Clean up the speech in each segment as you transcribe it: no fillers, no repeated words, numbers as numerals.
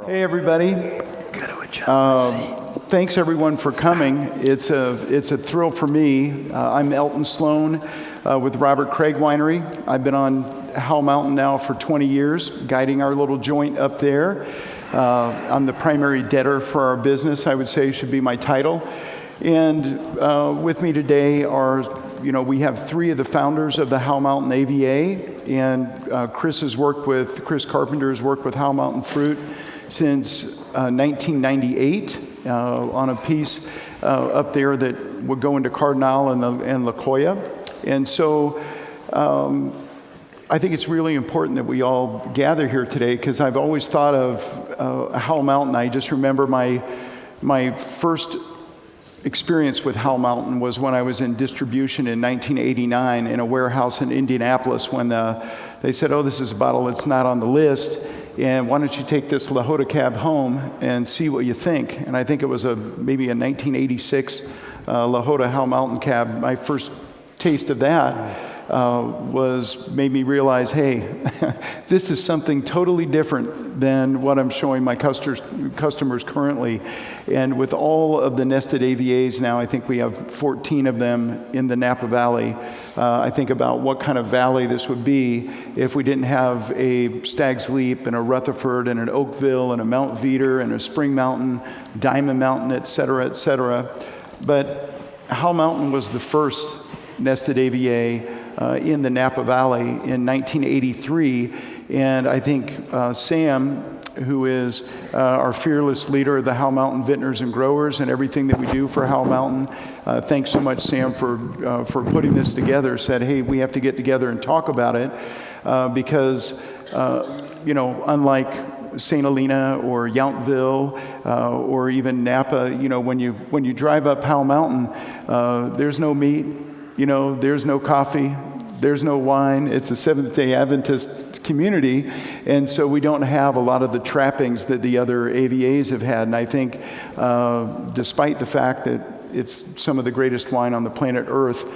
Hey everybody. Thanks everyone for coming. It's a thrill for me. I'm Elton Sloan with Robert Craig Winery. I've been on Howell Mountain now for 20 years, guiding our little joint up there. I'm the primary debtor for our business, I would say should be my title. And with me today are, we have three of the founders of the Howell Mountain AVA, and Chris Carpenter has worked with Howell Mountain Fruit since 1998 on a piece up there that would go into Cardinal and La Jolla. And so I think it's really important that we all gather here today, because I've always thought of Howell Mountain. I just remember my first experience with Howell Mountain was when I was in distribution in 1989 in a warehouse in Indianapolis when they said, oh, this is a bottle that's not on the list, and why don't you take this La Jolla cab home and see what you think? And I think it was maybe a 1986 La Jolla Howell Mountain cab. My first taste of that made me realize, hey, this is something totally different than what I'm showing my customers currently. And with all of the nested AVAs now, I think we have 14 of them in the Napa Valley. I think about what kind of valley this would be if we didn't have a Stag's Leap and a Rutherford and an Oakville and a Mount Veeder and a Spring Mountain, Diamond Mountain, et cetera, et cetera. But Howell Mountain was the first nested AVA in the Napa Valley in 1983, and I think Sam, who is our fearless leader of the Howell Mountain Vintners and Growers and everything that we do for Howell Mountain, thanks so much, Sam, for putting this together, said, hey, we have to get together and talk about it because, unlike St. Helena or Yountville or even Napa, when you drive up Howell Mountain, there's no meat, there's no coffee, there's no wine. It's a Seventh-day Adventist community, and so we don't have a lot of the trappings that the other AVAs have had. And I think despite the fact that it's some of the greatest wine on the planet Earth,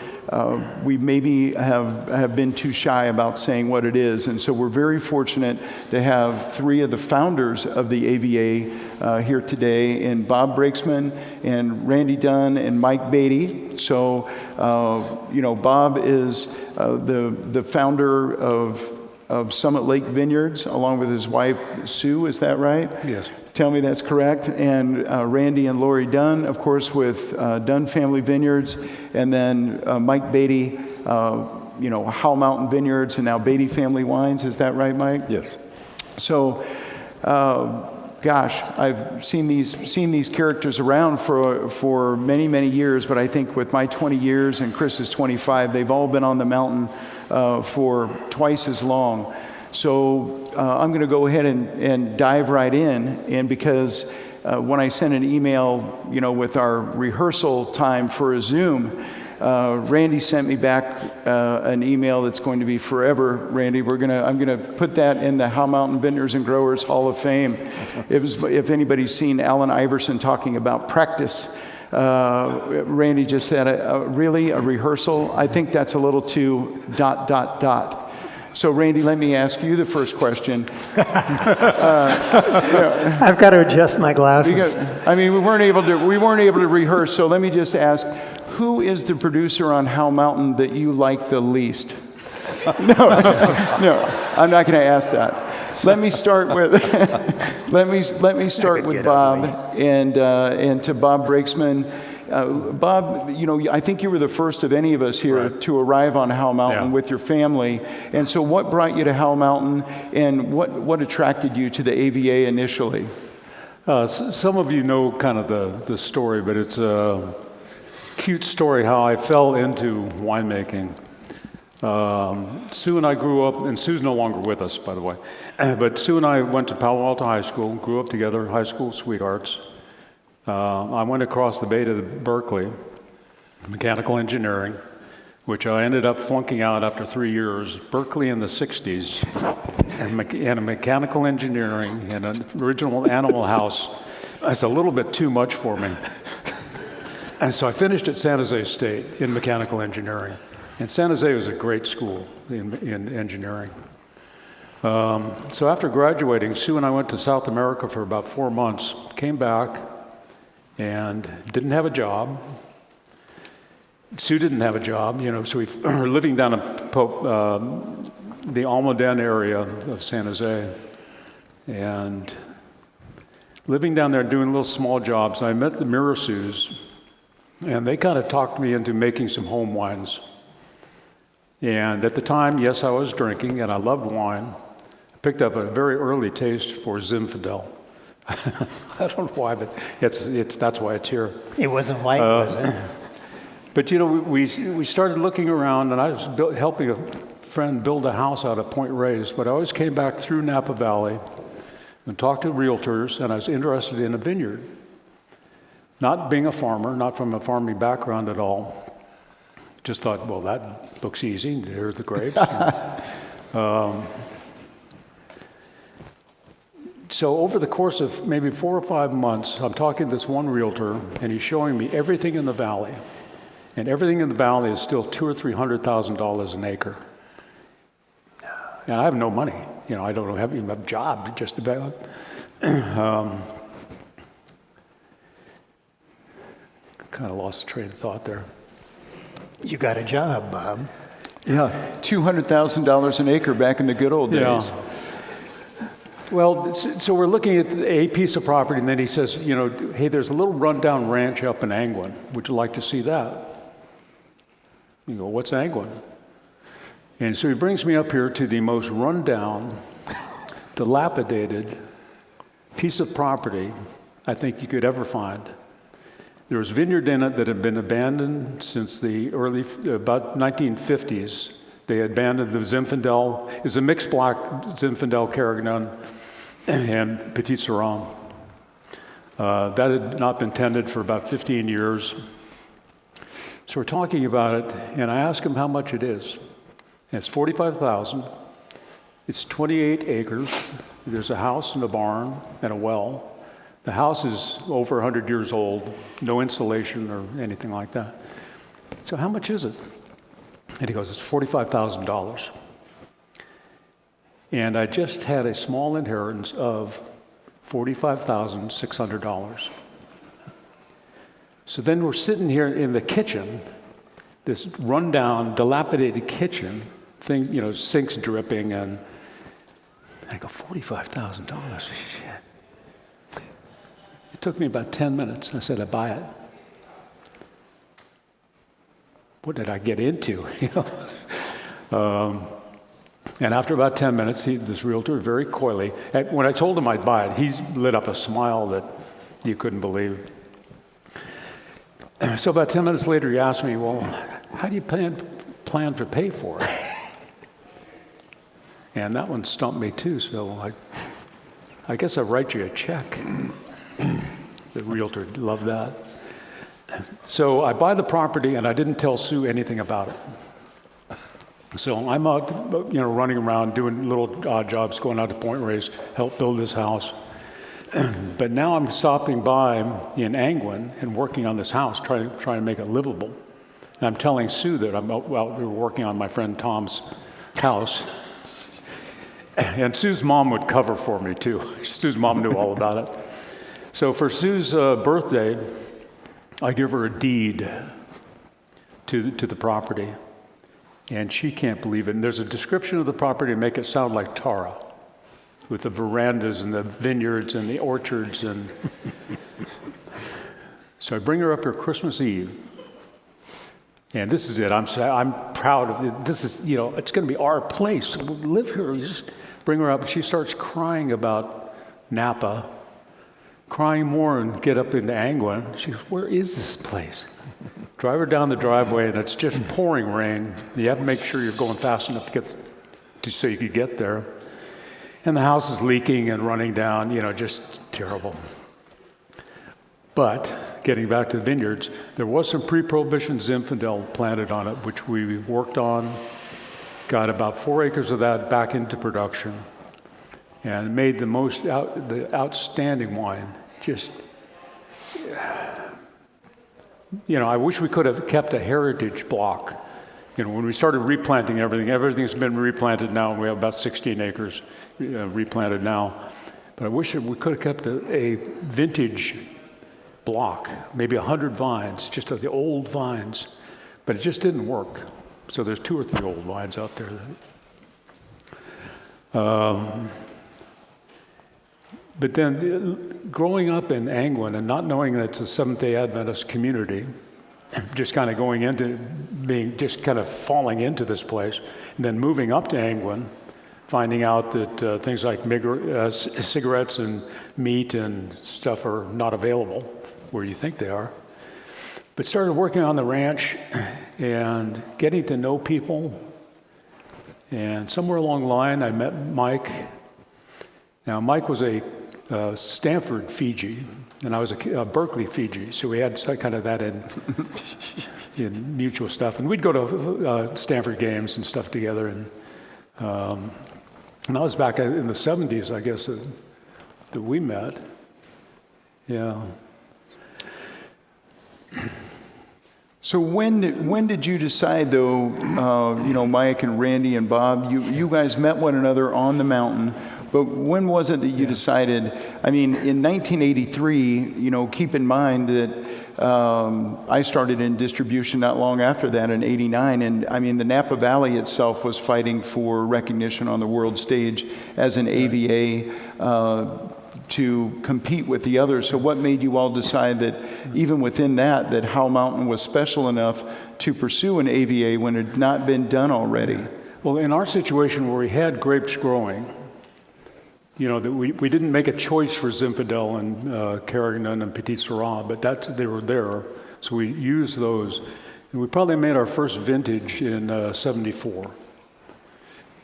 we maybe have been too shy about saying what it is. And so we're very fortunate to have three of the founders of the AVA here today, in Bob Breaksman and Randy Dunn and Mike Beatty. So, Bob is the founder of Summit Lake Vineyards, along with his wife, Sue, is that right? Yes. Tell me that's correct. And Randy and Lori Dunn, of course, with Dunn Family Vineyards, and then Mike Beatty, Howell Mountain Vineyards, and now Beatty Family Wines. Is that right, Mike? Yes. So, I've seen these characters around for many, many years, but I think with my 20 years and Chris's 25, they've all been on the mountain for twice as long. So I'm going to go ahead and dive right in, and because when I sent an email, with our rehearsal time for a Zoom, Randy sent me back an email that's going to be forever. Randy, I'm gonna put that in the Howell Mountain Vintners and Growers Hall of Fame. It was, if anybody's seen Allen Iverson talking about practice, Randy just said, really, a rehearsal? I think that's a little too ... So, Randy, let me ask you the first question. I've got to adjust my glasses. Because, we weren't able to rehearse. So let me just ask, who is the producer on Howell Mountain that you like the least? No, I'm not going to ask that. Let me start with Bob and to Bob Breaksman. Bob, I think you were the first of any of us here to arrive on Howell Mountain with your family. And so what brought you to Howell Mountain, and what attracted you to the AVA initially? Some of you know kind of the story, but it's a cute story how I fell into winemaking. Sue and I grew up, and Sue's no longer with us, by the way, but Sue and I went to Palo Alto High School, grew up together, high school sweethearts. I went across the bay to Berkeley, mechanical engineering, which I ended up flunking out after 3 years. Berkeley in the 60s, and a mechanical engineering and an original Animal House. That's a little bit too much for me. And so I finished at San Jose State in mechanical engineering. And San Jose was a great school in engineering. So after graduating, Sue and I went to South America for about 4 months, came back, and didn't have a job. Sue didn't have a job, so we were living down in the Almaden area of San Jose, and living down there doing little small jobs. I met the Mirasues, and they kind of talked me into making some home wines. And at the time, yes, I was drinking, and I loved wine. I picked up a very early taste for Zinfandel. I don't know why, but that's why it's here. It wasn't white, was it? But we started looking around, and I was helping a friend build a house out of Point Reyes, but I always came back through Napa Valley and talked to realtors, and I was interested in a vineyard. Not being a farmer, not from a farming background at all. Just thought, well, that looks easy. There's the grapes. So over the course of maybe 4 or 5 months, I'm talking to this one realtor, and he's showing me everything in the valley. And everything in the valley is still $200,000 or $300,000 an acre. And I have no money. I don't have even a job, just about. Kind of lost the train of thought there. You got a job, Bob. Yeah, $200,000 an acre back in the good old days. Yeah. Well, so we're looking at a piece of property, and then he says, hey, there's a little rundown ranch up in Angwin. Would you like to see that? You go, what's Angwin? And so he brings me up here to the most rundown, dilapidated piece of property I think you could ever find. There was vineyard in it that had been abandoned since about 1950s. They abandoned the Zinfandel. It's a mixed black Zinfandel Carignan and Petit Syrah. That had not been tended for about 15 years. So we're talking about it, and I ask him how much it is. And it's $45,000. It's 28 acres. There's a house and a barn and a well. The house is over 100 years old, no insulation or anything like that. So how much is it? And he goes, it's $45,000. And I just had a small inheritance of $45,600. So then we're sitting here in the kitchen, this rundown, dilapidated kitchen, sinks dripping, and I go, $45,000, shit. It took me about 10 minutes. I said, I buy it. What did I get into? And after about 10 minutes, this realtor, very coyly, when I told him I'd buy it, he lit up a smile that you couldn't believe. So about 10 minutes later, he asked me, well, how do you plan to pay for it? And that one stumped me too, so I guess I'll write you a check. The realtor loved that. So I buy the property, and I didn't tell Sue anything about it. So I'm out, running around, doing little odd jobs, going out to Point Reyes, help build this house. But now I'm stopping by in Angwin and working on this house, trying to make it livable. And I'm telling Sue that I'm out working on my friend Tom's house. And Sue's mom would cover for me, too. Sue's mom knew all about it. So for Sue's birthday, I give her a deed to the property. And she can't believe it. And there's a description of the property to make it sound like Tara, with the verandas and the vineyards and the orchards. And so I bring her up here Christmas Eve. And this is it. I'm proud of it. This is, it's going to be our place. We'll live here. We just bring her up. And she starts crying about Napa, crying more, and get up into Angwin. She goes, where is this place? Drive her down the driveway, and it's just pouring rain. You have to make sure you're going fast enough so you could get there. And the house is leaking and running down, just terrible. But getting back to the vineyards, there was some pre-Prohibition Zinfandel planted on it, which we worked on, got about 4 acres of that back into production, and made the outstanding wine. Just, I wish we could have kept a heritage block, when we started replanting everything's been replanted now. We have about 16 acres replanted now. But I wish we could have kept a vintage block, maybe 100 vines, just of the old vines. But it just didn't work. So there's 2 or 3 old vines out there. But then growing up in Angwin and not knowing that it's a Seventh-day Adventist community, just kind of going into just kind of falling into this place, and then moving up to Angwin, finding out that things like cigarettes and meat and stuff are not available where you think they are. But started working on the ranch and getting to know people. And somewhere along the line, I met Mike. Now, Mike was a Stanford Fiji, and I was a Berkeley Fiji, so we had kind of that in mutual stuff. And we'd go to Stanford games and stuff together. And that was back in the 70s, I guess, that we met. Yeah. So when did you decide, though, Mike and Randy and Bob, you guys met one another on the mountain, but when was it that you decided, I mean, in 1983, keep in mind that I started in distribution not long after that in 89, and I mean, the Napa Valley itself was fighting for recognition on the world stage as an AVA to compete with the others. So what made you all decide that even within that Howell Mountain was special enough to pursue an AVA when it had not been done already? Well, in our situation where we had grapes growing, that we didn't make a choice for Zinfandel and Carignan and Petit Syrah, but they were there, so we used those. And we probably made our first vintage in 74.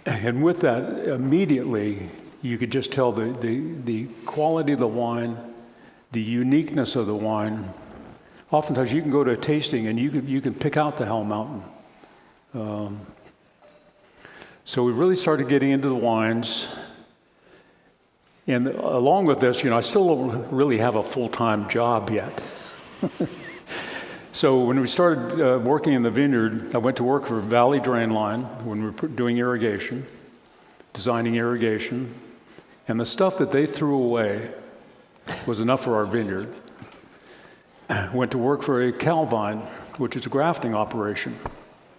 And with that, immediately, you could just tell the quality of the wine, the uniqueness of the wine. Oftentimes, you can go to a tasting and you can pick out the Howell Mountain. So we really started getting into the wines. And along with this, I still don't really have a full-time job yet. So when we started working in the vineyard, I went to work for Valley Drain Line when we were doing irrigation, designing irrigation. And the stuff that they threw away was enough for our vineyard. Went to work for a Calvine, which is a grafting operation.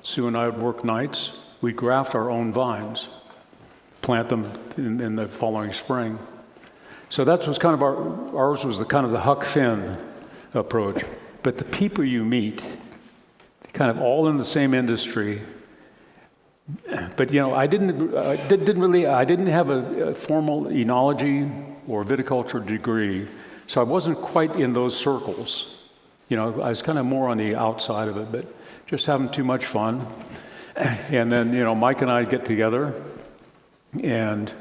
Sue and I would work nights. We'd graft our own vines, plant them in the following spring. So that was kind of ours was the Huck Finn approach. But the people you meet, kind of all in the same industry. But I didn't have a formal enology or viticulture degree, so I wasn't quite in those circles. I was kind of more on the outside of it, but just having too much fun. And then Mike and I get together and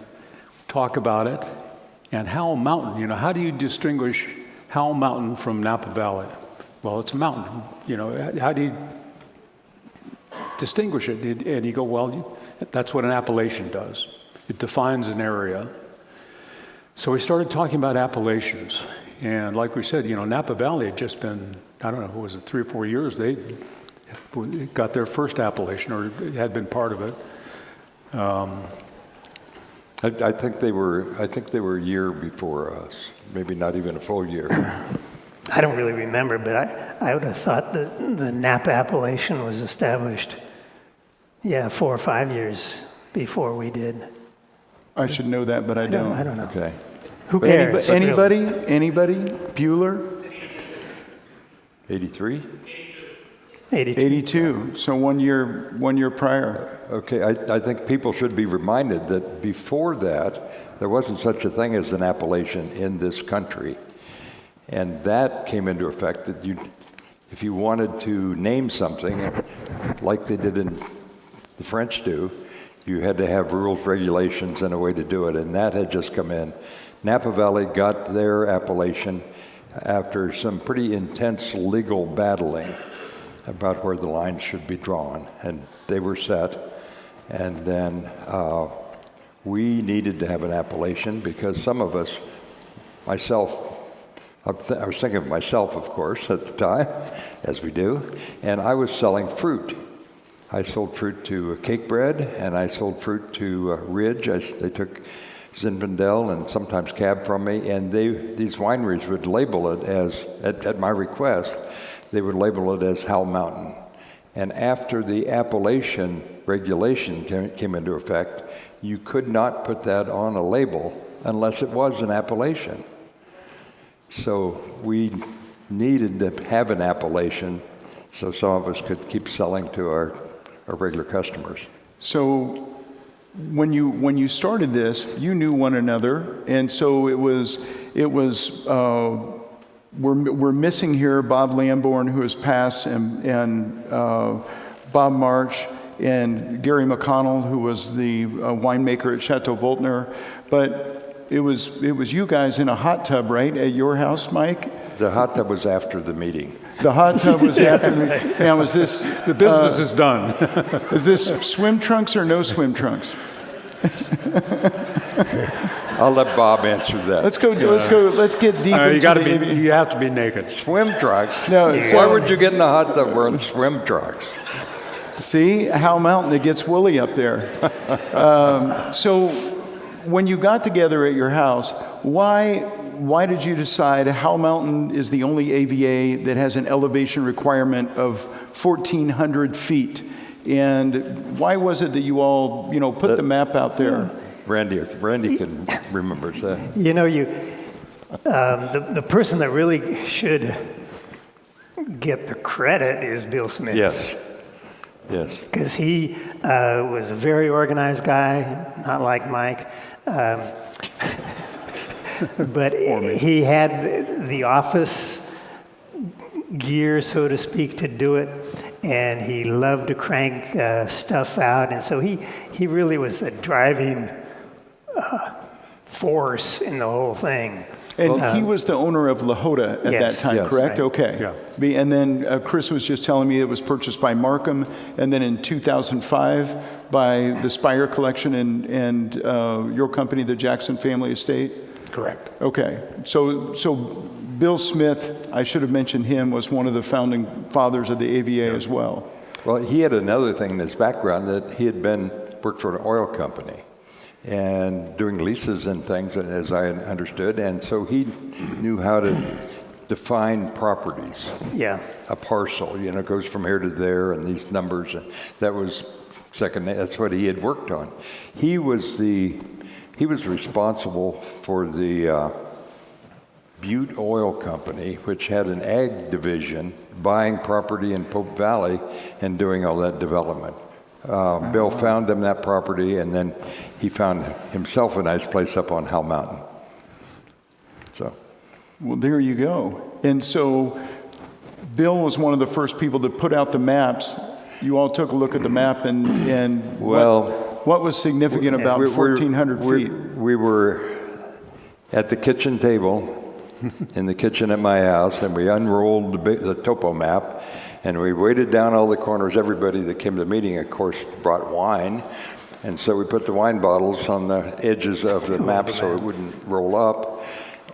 talk about it. And Howell Mountain, how do you distinguish Howell Mountain from Napa Valley? Well, it's a mountain. How do you distinguish it? And you go, well, that's what an appellation does. It defines an area. So we started talking about appellations. And like we said, Napa Valley had just been, I don't know, what was it, 3 or 4 years, they got their first appellation, or had been part of it. I think they were a year before us, maybe not even a full year. I don't really remember, but I would have thought that the Napa appellation was established, 4 or 5 years before we did. I should know that, but I don't. I don't know. Okay. Who cares? Anybody? Bueller? 83? 82. So 1 year prior. Okay, I think people should be reminded that before that, there wasn't such a thing as an appellation in this country. And that came into effect that if you wanted to name something, like they did in the French do, you had to have rules, regulations, and a way to do it. And that had just come in. Napa Valley got their appellation after some pretty intense legal battling about where the lines should be drawn. And they were set. And then we needed to have an appellation because some of us, myself, I was thinking of myself, of course, at the time, as we do, and I was selling fruit. I sold fruit to Cake Bread, and I sold fruit to Ridge. They took Zinfandel and sometimes Cab from me, and these wineries would label it as, at my request, they would label it as Howell Mountain. And after the appellation regulation came into effect, you could not put that on a label unless it was an appellation. So we needed to have an appellation so some of us could keep selling to our regular customers. So when you started this, you knew one another, and so it was we're missing here Bob Lamborn, who has passed, and Bob March and Gary McConnell, who was the winemaker at Chateau Voltner. But it was you guys in a hot tub, right, at your house, Mike? The hot tub was after the meeting. The hot tub was after the. Now, was this The business is done. is this swim trunks or no swim trunks? I'll let Bob answer that. Let's go. Let's get deep into you have to be naked. Swim trunks? No, Why would you get in the hot tub wearing swim trunks? See, Howell Mountain, it gets woolly up there. So when you got together at your house, why did you decide Howell Mountain is the only AVA that has an elevation requirement of 1,400 feet? And why was it that you all, put the map out there? Randy can remember that. You know, the person that really should get the credit is Bill Smith. Yes. Because he was a very organized guy, not like Mike. But he had the office gear, so to speak, to do it. And he loved to crank stuff out. And so he really was the driving force in the whole thing. And he was the owner of Lahota at that time, yes, correct? right. Okay. Yeah. And then Chris was just telling me it was purchased by Markham, and then in 2005 by the Spire Collection and your company, the Jackson Family Estate? Correct. Okay. So Bill Smith, I should have mentioned him, was one of the founding fathers of the AVA as well. Well, he had another thing in his background, that he had worked for an oil company and doing leases and things, as I understood, and so he knew how to define properties. Yeah. A parcel, goes from here to there, and these numbers. That was that's what he had worked on. He was responsible for the Butte Oil Company, which had an ag division, buying property in Pope Valley and doing all that development. Bill found him that property, and then he found himself a nice place up on Howell Mountain. So, Well, there you go. And so Bill was one of the first people to put out the maps. You all took a look at the map, and what was significant about 1,400 feet? We were at the kitchen table in the kitchen at my house, and we unrolled the topo map, and we weighted down all the corners. Everybody that came to the meeting, of course, brought wine, and so we put the wine bottles on the edges of the map so it wouldn't roll up.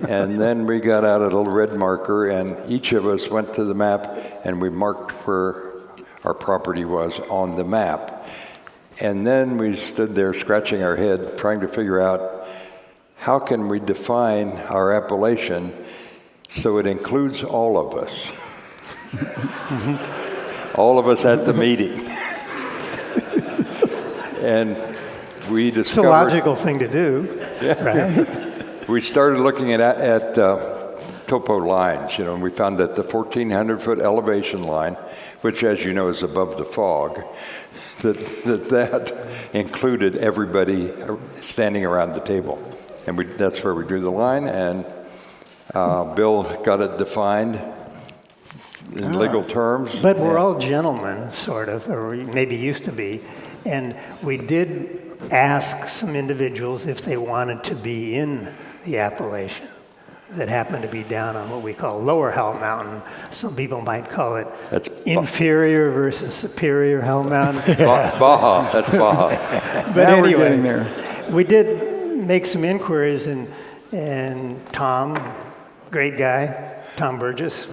And then we got out a little red marker, and each of us went to the map, and we marked where our property was on the map. And then we stood there scratching our head, trying to figure out how can we define our appellation so it includes all of us. All of us at the meeting. And we discovered... It's a logical thing to do, right? We started looking at topo lines, and we found that the 1,400-foot elevation line, which, as you know, is above the fog, that included everybody standing around the table. And that's where we drew the line, and Bill got it defined in legal terms. But we're all gentlemen, sort of, or maybe used to be. And we did ask some individuals if they wanted to be in the appellation that happened to be down on what we call Lower Howell Mountain. Some people might call it inferior versus superior Howell Mountain. Baja, that's Baja. But now anyway, we're getting there. We did make some inquiries, and Tom, great guy, Tom Burgess,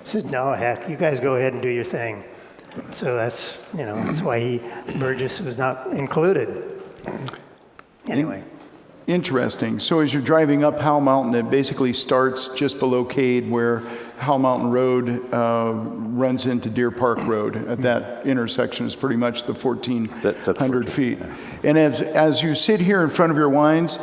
says, no, heck, you guys go ahead and do your thing. So that's why Burgess was not included. Anyway. Interesting. So as you're driving up Howell Mountain, it basically starts just below Cade, where Howell Mountain Road runs into Deer Park Road. At that intersection is pretty much the 1,400 feet. And as you sit here in front of your wines,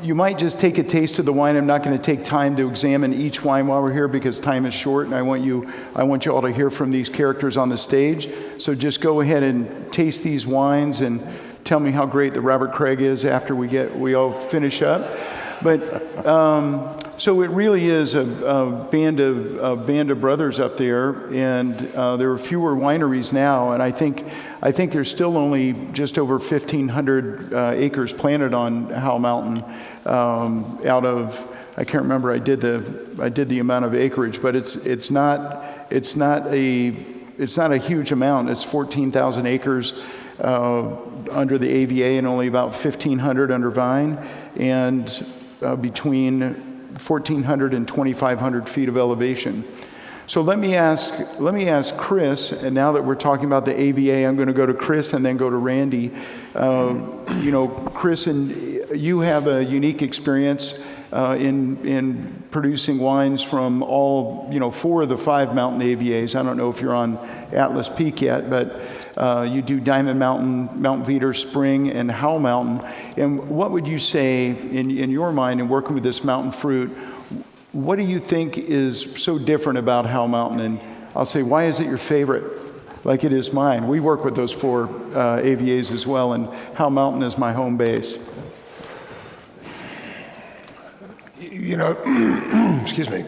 you might just take a taste of the wine. I'm not going to take time to examine each wine while we're here because time is short, and I want you all to hear from these characters on the stage. So just go ahead and taste these wines and tell me how great the Robert Craig is after we all finish up. But so it really is a band of brothers up there, and there are fewer wineries now, and I think there's still only just over 1,500 acres planted on Howell Mountain out of, I can't remember, I did the amount of acreage, but it's not a huge amount. It's 14,000 acres under the AVA and only about 1,500 under vine, and between 1,400 and 2,500 feet of elevation. So let me ask Chris, and now that we're talking about the AVA, I'm going to go to Chris and then go to Randy. Chris, and you have a unique experience in producing wines from all, 4 of the 5 mountain AVAs. I don't know if you're on Atlas Peak yet, but you do Diamond Mountain, Mount Veeder, Spring, and Howell Mountain. And what would you say, in your mind, in working with this mountain fruit, what do you think is so different about Howell Mountain? And I'll say, why is it your favorite, like it is mine? We work with those 4 AVAs as well, and Howell Mountain is my home base. Excuse me.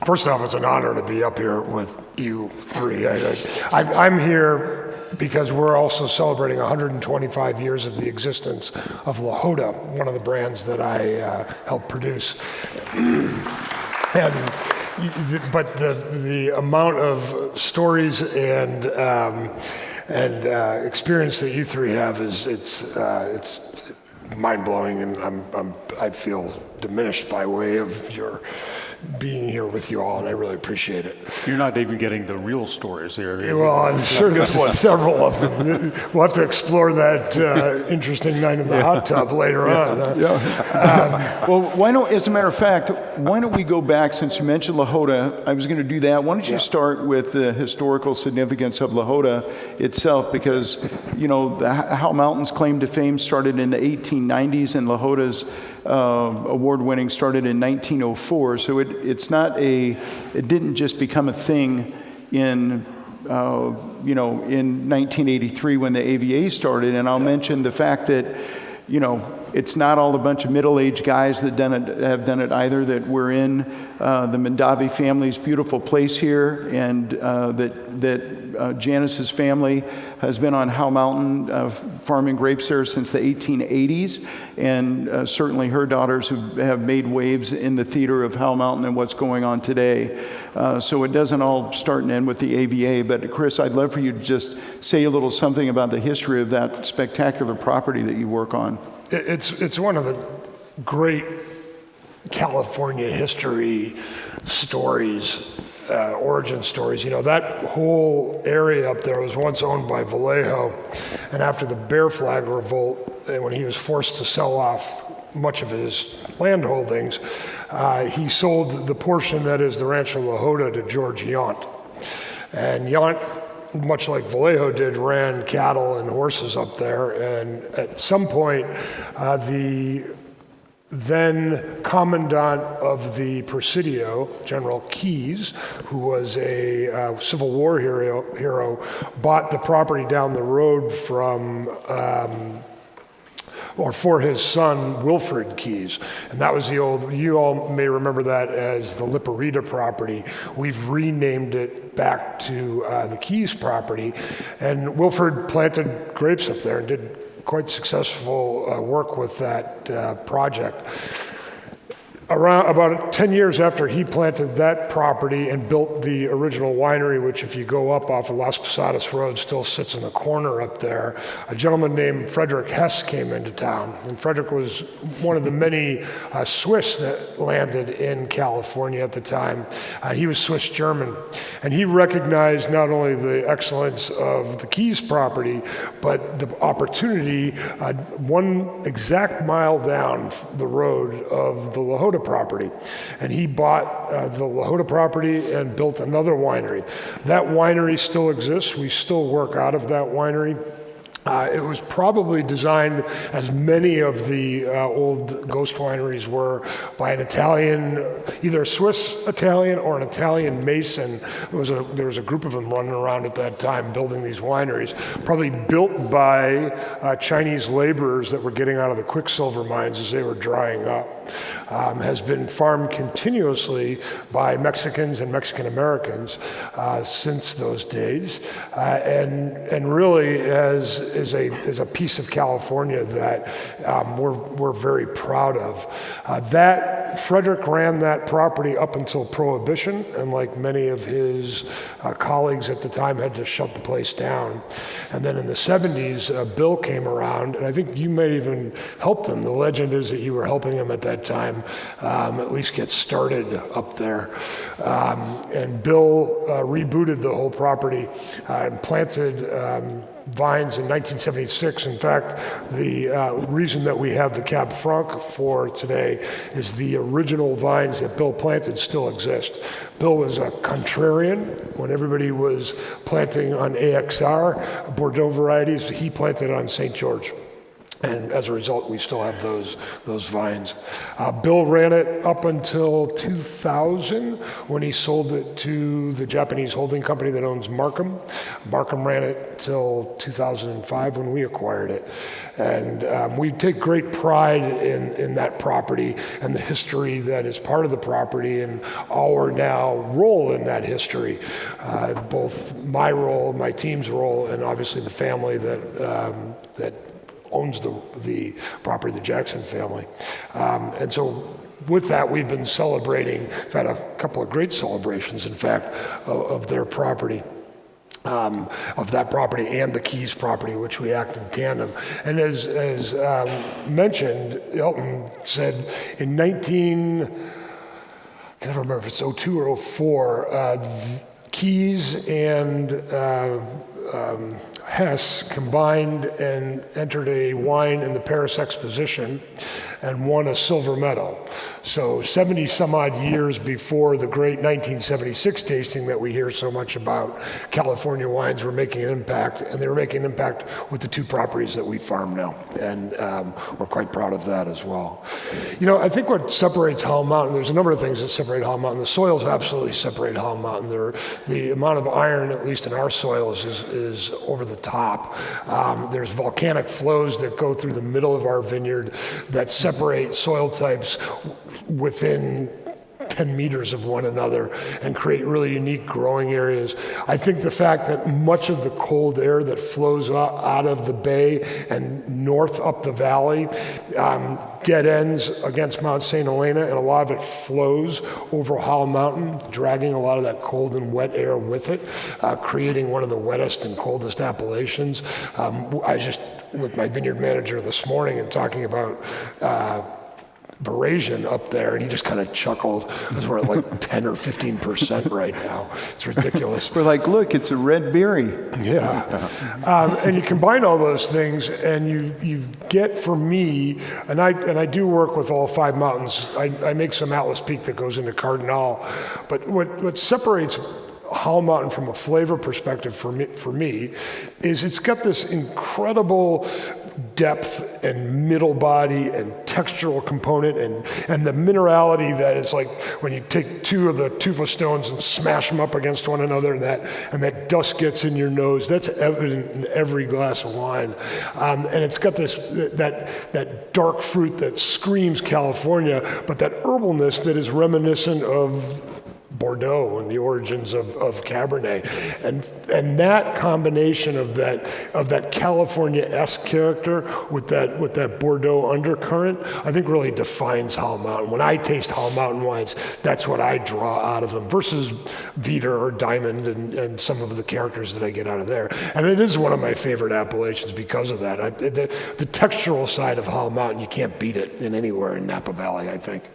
First off, it's an honor to be up here with you 3. I'm here because we're also celebrating 125 years of the existence of Lahota, one of the brands that I helped produce. But the amount of stories and experience that you 3 have it's mind-blowing, and I feel diminished by way of your being here with you all, and I really appreciate it. You're not even getting the real stories here. Well, I'm sure there's several of them. We'll have to explore that interesting night in the hot tub later on. Well, why don't, as a matter of fact, why don't we go back, since you mentioned Lahota, I was going to do that. Why don't you start with the historical significance of Lahota itself, because, the Howell Mountain's claim to fame started in the 1890s, and Lahota's award-winning started in 1904, so it didn't just become a thing in 1983 when the AVA started. And I'll mention the fact that it's not all a bunch of middle-aged guys that have done it either. That we're in the Mondavi family's beautiful place here, and that Janice's family has been on Howell Mountain farming grapes there since the 1880s, and certainly her daughters have made waves in the theater of Howell Mountain and what's going on today. So it doesn't all start and end with the AVA. But Chris, I'd love for you to just say a little something about the history of that spectacular property that you work on. It's one of the great California history stories, origin stories. That whole area up there was once owned by Vallejo, and after the Bear Flag Revolt, when he was forced to sell off much of his land holdings, he sold the portion that is the Rancho Lahota to George Yount. And Yount, much like Vallejo did, ran cattle and horses up there, and at some point, the then commandant of the Presidio, General Keyes, who was a Civil War hero, bought the property down the road from for his son, Wilfred Keyes. And that was you all may remember that as the Liparita property. We've renamed it back to the Keyes property. And Wilfred planted grapes up there and did quite successful work with that project. around about 10 years after he planted that property and built the original winery, which if you go up off of Las Posadas Road still sits in the corner up there, a gentleman named Frederick Hess came into town. And Frederick was one of the many Swiss that landed in California at the time. He was Swiss-German. And he recognized not only the excellence of the Keys property, but the opportunity 1 exact mile down the road of the La Jolla property. And he bought the La Jolla property and built another winery. That winery still exists. We still work out of that winery. It was probably designed, as many of the old ghost wineries were, by an Italian, either a Swiss Italian or an Italian Mason. There was a group of them running around at that time building these wineries, probably built by Chinese laborers that were getting out of the quicksilver mines as they were drying up. Has been farmed continuously by Mexicans and Mexican Americans since those days, and really is a piece of California that we're very proud of. That Frederick ran that property up until Prohibition, and like many of his colleagues at the time, had to shut the place down. And then in the 70s, Bill came around, and I think you may even help him. The legend is that you were helping him at that time, at least get started up there. And Bill rebooted the whole property and planted vines in 1976. In fact, the reason that we have the Cab Franc for today is the original vines that Bill planted still exist. Bill was a contrarian. When everybody was planting on AXR, Bordeaux varieties, he planted on St. George. And as a result, we still have those vines. Bill ran it up until 2000 when he sold it to the Japanese holding company that owns Markham. Markham ran it till 2005 when we acquired it. And we take great pride in that property and the history that is part of the property and our now role in that history. Both my role, my team's role, and obviously the family that owns the property, the Jackson family. And so with that, we've been celebrating, we've had a couple of great celebrations, in fact, of their property. Of that property and the Keys property, which we act in tandem. And as mentioned, Elton said in I can't remember if it's 02 or 04, Keys and Hess combined and entered a wine in the Paris Exposition and won a silver medal. So 70 some odd years before the great 1976 tasting that we hear so much about, California wines were making an impact, and they were making an impact with the 2 properties that we farm now. And we're quite proud of that as well. You know, I think what separates Howell Mountain, there's a number of things that separate Howell Mountain. The soils absolutely separate Howell Mountain. The amount of iron, at least in our soils, is over the top. There's volcanic flows that go through the middle of our vineyard that separate soil types within 10 meters of one another and create really unique growing areas. I think the fact that much of the cold air that flows out of the bay and north up the valley dead ends against Mount St. Helena, and a lot of it flows over Howell Mountain, dragging a lot of that cold and wet air with it, creating one of the wettest and coldest appellations. I was just with my vineyard manager this morning and talking about Barasian up there, and he just kind of chuckled because we're at like 10 or 15% right now. It's ridiculous. We're like, look, it's a red berry. Yeah. And you combine all those things, and you get, for me, and I do work with all 5 mountains. I make some Atlas Peak that goes into Cardinal, but what separates Howell Mountain from a flavor perspective for me is it's got this incredible depth and middle body and textural component and the minerality that is like when you take 2 of the tufa stones and smash them up against one another and that dust gets in your nose. That's evident in every glass of wine. And it's got that dark fruit that screams California, but that herbalness that is reminiscent of Bordeaux and the origins of Cabernet, and that combination of that California-esque character with that Bordeaux undercurrent, I think really defines Howell Mountain. When I taste Howell Mountain wines, that's what I draw out of them versus Vita or Diamond and some of the characters that I get out of there. And it is one of my favorite appellations because of that. The textural side of Howell Mountain, you can't beat it in anywhere in Napa Valley, I think.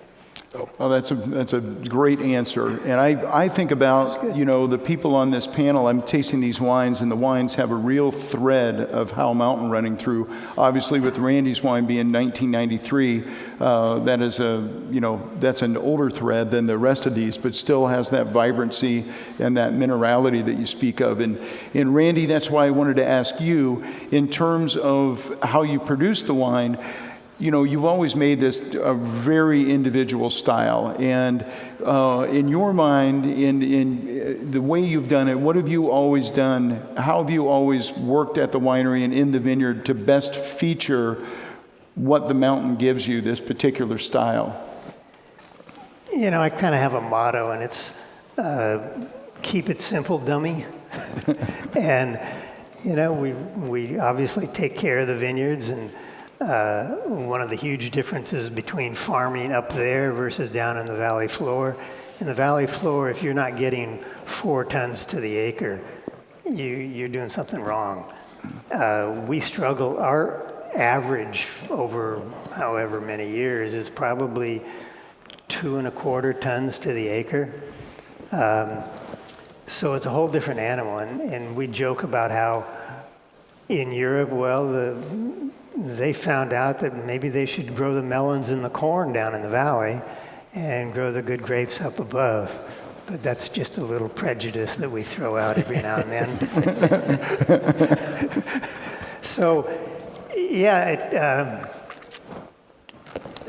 Oh, that's a great answer. And I think about, the people on this panel. I'm tasting these wines, and the wines have a real thread of Howell Mountain running through. Obviously, with Randy's wine being 1993, that is that's an older thread than the rest of these, but still has that vibrancy and that minerality that you speak of. And Randy, that's why I wanted to ask you, in terms of how you produce the wine. You've always made this a very individual style, and in your mind, in the way you've done it, what have you always done? How have you always worked at the winery and in the vineyard to best feature what the mountain gives you, this particular style? I kind of have a motto, and it's keep it simple, dummy. And we obviously take care of the vineyards, and one of the huge differences between farming up there versus down in the valley floor. In the valley floor, if you're not getting 4 tons to the acre, you're doing something wrong. We struggle. Our average over however many years is probably 2.25 tons to the acre. So it's a whole different animal. And we joke about how in Europe, they found out that maybe they should grow the melons and the corn down in the valley and grow the good grapes up above. But that's just a little prejudice that we throw out every now and then. So,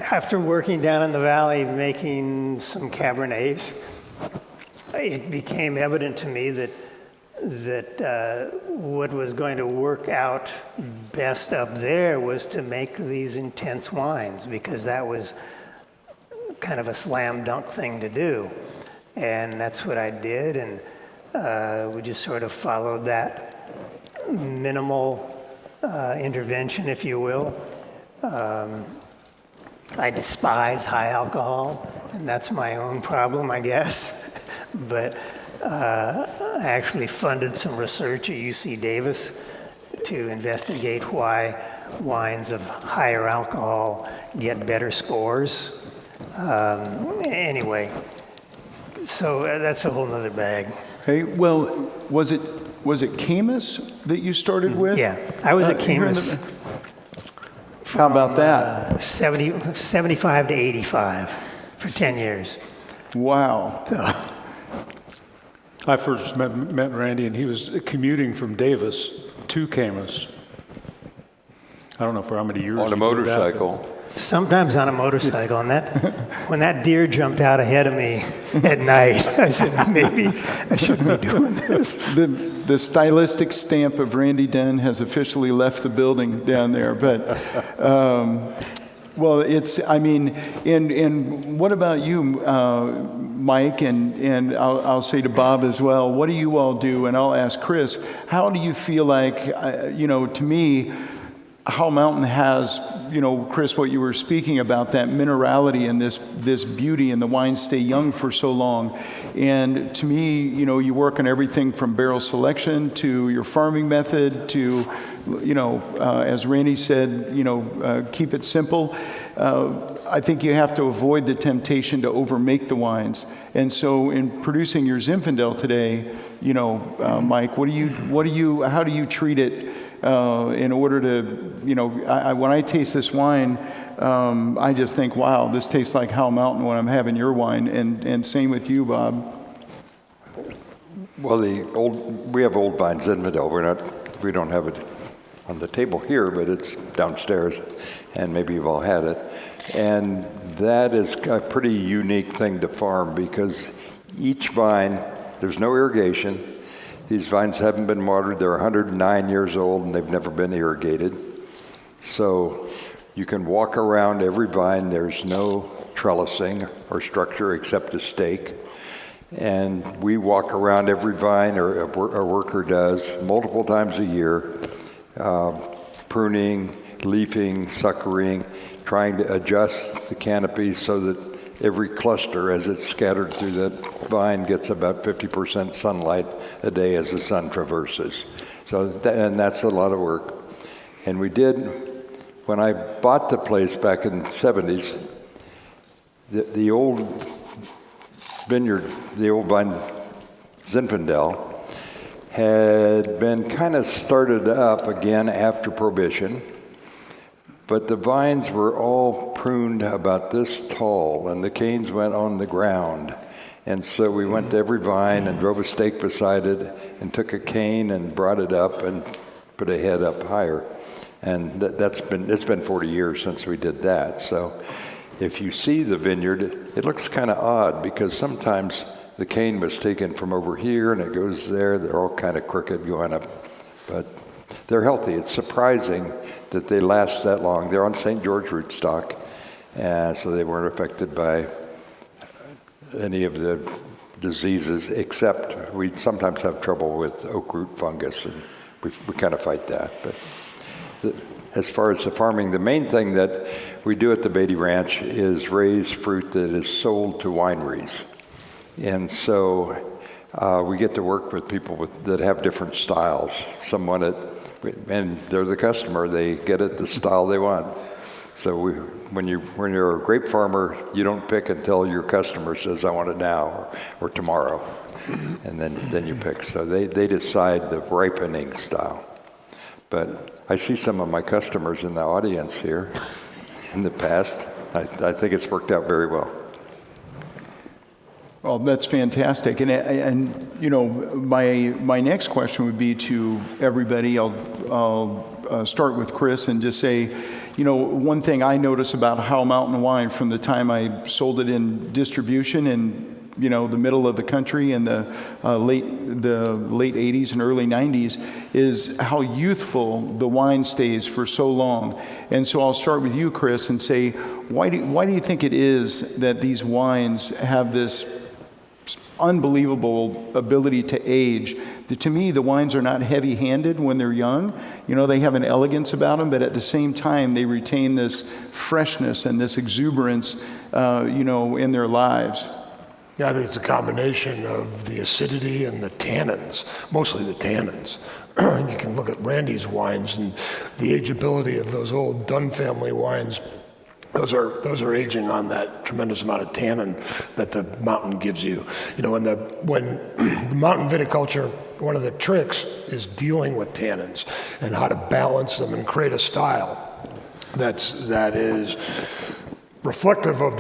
after working down in the valley making some Cabernets, it became evident to me that what was going to work out best up there was to make these intense wines, because that was kind of a slam dunk thing to do. And that's what I did, and we just sort of followed that minimal intervention, if you will. I despise high alcohol, and that's my own problem, I guess. But I actually funded some research at UC Davis to investigate why wines of higher alcohol get better scores. Anyway, so that's a whole nother bag. Hey, well, was it Camus that you started with? Yeah, I was at Camus. How about that? 75 to 85 for 10 years. Wow. I first met Randy, and he was commuting from Davis to Camus. I don't know for how many years. On a motorcycle. Sometimes on a motorcycle, and when that deer jumped out ahead of me at night, I said, maybe I shouldn't be doing this. The stylistic stamp of Randy Dunn has officially left the building down there, but well, and what about you, Mike, and I'll say to Bob as well, what do you all do? And I'll ask Chris, how do you feel like, to me, Howell Mountain has, Chris, what you were speaking about, that minerality and this beauty, and the wines stay young for so long. And to me, you work on everything from barrel selection to your farming method to, as Randy said, keep it simple. I think you have to avoid the temptation to overmake the wines. And so in producing your Zinfandel today, Mike, how do you treat it in order to, when I taste this wine, I just think, wow, this tastes like Howell Mountain when I'm having your wine, and same with you, Bob. Well, we have Old Vine Zinfandel. We don't have it on the table here, but it's downstairs, and maybe you've all had it. And that is a pretty unique thing to farm, because each vine, there's no irrigation. These vines haven't been watered. They're 109 years old, and they've never been irrigated. So you can walk around every vine. There's no trellising or structure except a stake. And we walk around every vine, or a worker does, multiple times a year, pruning, leafing, suckering, trying to adjust the canopy so that every cluster, as it's scattered through the vine, gets about 50% sunlight a day as the sun traverses. So, and that's a lot of work. And we did, when I bought the place back in the 70s, the old vineyard, the old vine Zinfandel, had been kind of started up again after Prohibition, but the vines were all pruned about this tall, and the canes went on the ground. And so we went to every vine and drove a stake beside it and took a cane and brought it up and put a head up higher. And it's been 40 years since we did that. So if you see the vineyard, it looks kind of odd because sometimes the cane was taken from over here and it goes there. They're all kind of crooked going up, but they're healthy. It's surprising that they last that long. They're on St. George rootstock, and so they weren't affected by any of the diseases, except we sometimes have trouble with oak root fungus, and we kind of fight that. But as far as the farming, the main thing that we do at the Beatty Ranch is raise fruit that is sold to wineries. And so we get to work with people that have different styles. Some want it, and they're the customer. They get it the style they want. So when you're a grape farmer, you don't pick until your customer says, I want it now or tomorrow. And then you pick. So they decide the ripening style. But I see some of my customers in the audience here in the past. I think it's worked out very well. Well, that's fantastic. And you know, my next question would be to everybody. I'll start with Chris and just say, you know, one thing I notice about Howell Mountain Wine from the time I sold it in distribution in, you know, the middle of the country in the late 80s and early 90s is how youthful the wine stays for so long. And so I'll start with you, Chris, and say, why do you think it is that these wines have this unbelievable ability to age? To me, the wines are not heavy-handed when they're young. You know, they have an elegance about them, but at the same time, they retain this freshness and this exuberance, you know, in their lives. Yeah, I think it's a combination of the acidity and the tannins, mostly the tannins. You can look at Randy's wines and the ageability of those old Dunn family wines. Those are aging on that tremendous amount of tannin that the mountain gives you. You know, when the mountain viticulture, one of the tricks is dealing with tannins and how to balance them and create a style that is reflective of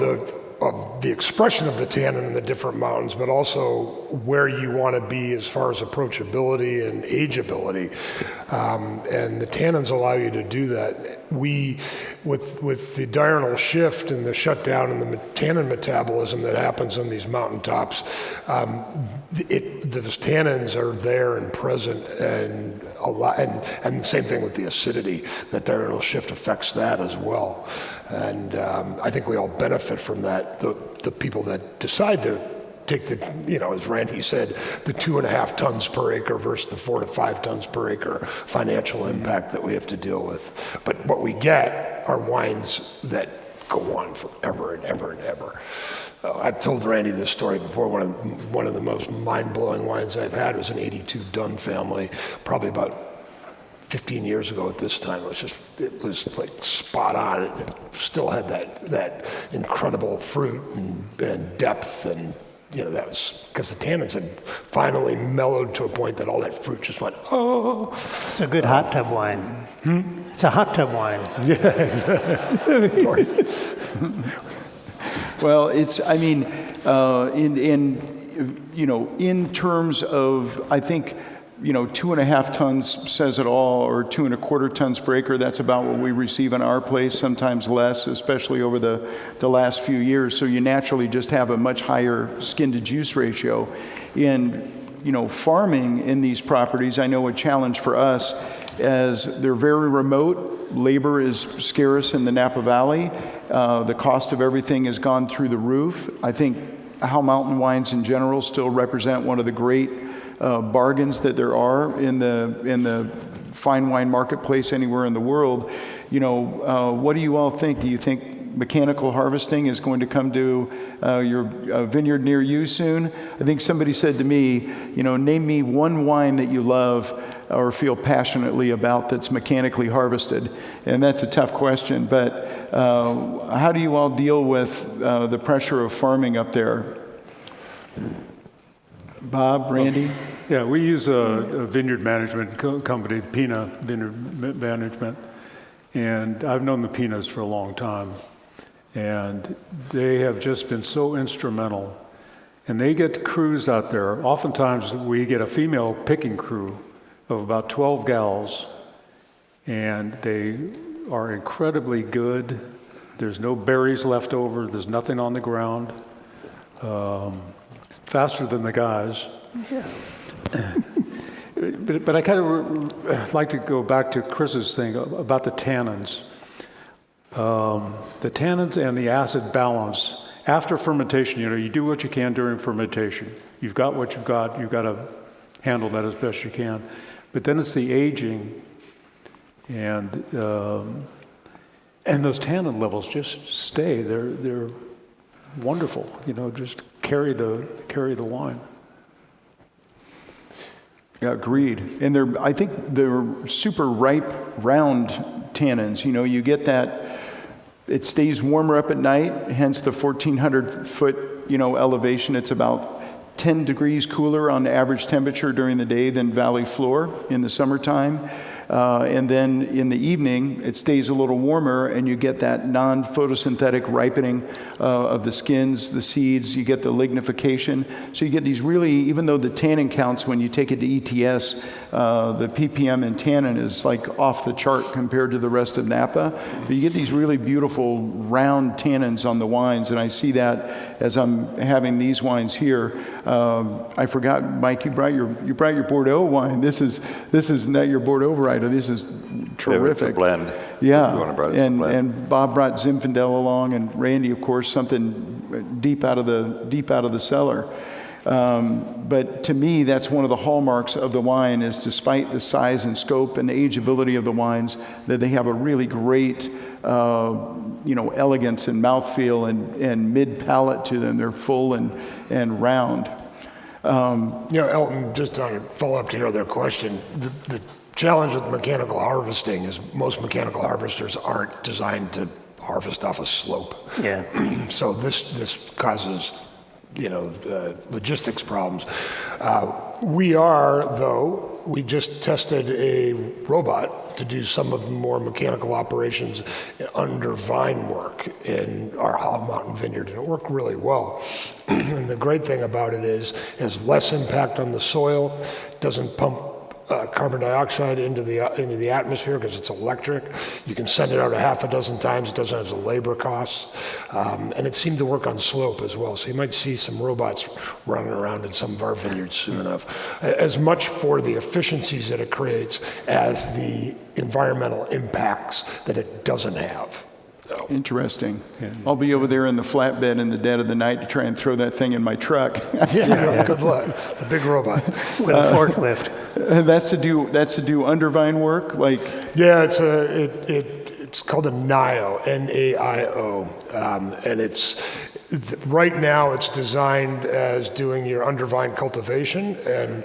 the expression of the tannin in the different mountains, but also where you want to be as far as approachability and ageability. And the tannins allow you to do that. With the diurnal shift and the shutdown and the tannin metabolism that happens on these mountaintops, those tannins are there and present, and a lot, and the same thing with the acidity. That diurnal shift affects that as well. And I think we all benefit from that. The people that decide to take the, you know, as Randy said, the 2.5 tons per acre versus the 4 to 5 tons per acre financial impact that we have to deal with. But what we get are wines that go on forever and ever and ever. I've told Randy this story before. One of the most mind-blowing wines I've had was an 82 Dunn family, probably about 15 years ago at this time. It was like spot on. It still had that incredible fruit and depth, and you know, that was because the tannins had finally mellowed to a point that all that fruit just went, oh. It's a good hot tub wine. It's a hot tub wine. Well, it's, I mean, you know, in terms of, I think, you know, 2.5 tons says it all, or 2.25 tons per acre. That's about what we receive in our place, sometimes less, especially over the last few years. So you naturally just have a much higher skin to juice ratio. In, you know, farming in these properties, I know a challenge for us as they're very remote. Labor is scarce in the Napa Valley. The cost of everything has gone through the roof. I think Howell Mountain wines in general still represent one of the great bargains that there are in the fine wine marketplace anywhere in the world. What do you all think? Do you think mechanical harvesting is going to come to your vineyard near you soon? I think somebody said to me, name me one wine that you love or feel passionately about that's mechanically harvested. And that's a tough question, but how do you all deal with the pressure of farming up there? Bob, Randy? Yeah, we use a vineyard management company, Pina Vineyard Management, and I've known the Pinas for a long time, and they have just been so instrumental. And they get crews out there. Oftentimes we get a female picking crew of about 12 gals, and they are incredibly good. There's no berries left over. There's nothing on the ground. Faster than the guys. Yeah. But I kind of like to go back to Chris's thing about the tannins. The tannins and the acid balance. After fermentation, you do what you can during fermentation. You've got what you've got to handle that as best you can. But then it's the aging, and those tannin levels just stay. They're wonderful. Just carry the wine. Yeah, agreed. And I think they're super ripe, round tannins. You get that. It stays warmer up at night, hence the 1,400 foot, elevation. It's about 10 degrees cooler on average temperature during the day than valley floor in the summertime. And then in the evening, it stays a little warmer, and you get that non-photosynthetic ripening of the skins, the seeds. You get the lignification. So you get these really, even though the tannin counts when you take it to ETS, the ppm in tannin is like off the chart compared to the rest of Napa. But you get these really beautiful round tannins on the wines, and I see that as I'm having these wines here. I forgot, Mike, you brought your Bordeaux wine. This is not your Bordeaux variety. This is terrific. Yeah, it's a blend. Yeah, and Bob brought Zinfandel along, and Randy, of course, something deep out of the cellar. But to me, that's one of the hallmarks of the wine is, despite the size and scope and ageability of the wines, that they have a really great, elegance and mouthfeel and mid-palate to them. They're full and round. Elton, just on a follow-up to your other question, the challenge with mechanical harvesting is most mechanical harvesters aren't designed to harvest off a slope. Yeah. So this causes, logistics problems. We just tested a robot to do some of the more mechanical operations under vine work in our Howell Mountain vineyard, and it worked really well. And the great thing about it is it has less impact on the soil, doesn't pump carbon dioxide into the atmosphere because it's electric. You can send it out a half a dozen times. It doesn't have the labor costs. And it seemed to work on slope as well. So you might see some robots running around in some of our vineyards soon enough. As much for the efficiencies that it creates as the environmental impacts that it doesn't have. So. Interesting. I'll be over there in the flatbed in the dead of the night to try and throw that thing in my truck. Yeah. Good luck. It's a big robot with a forklift. That's to do under vine work, like. Yeah, it's called a NIO, N-A-I-O, and right now it's designed as doing your under vine cultivation, and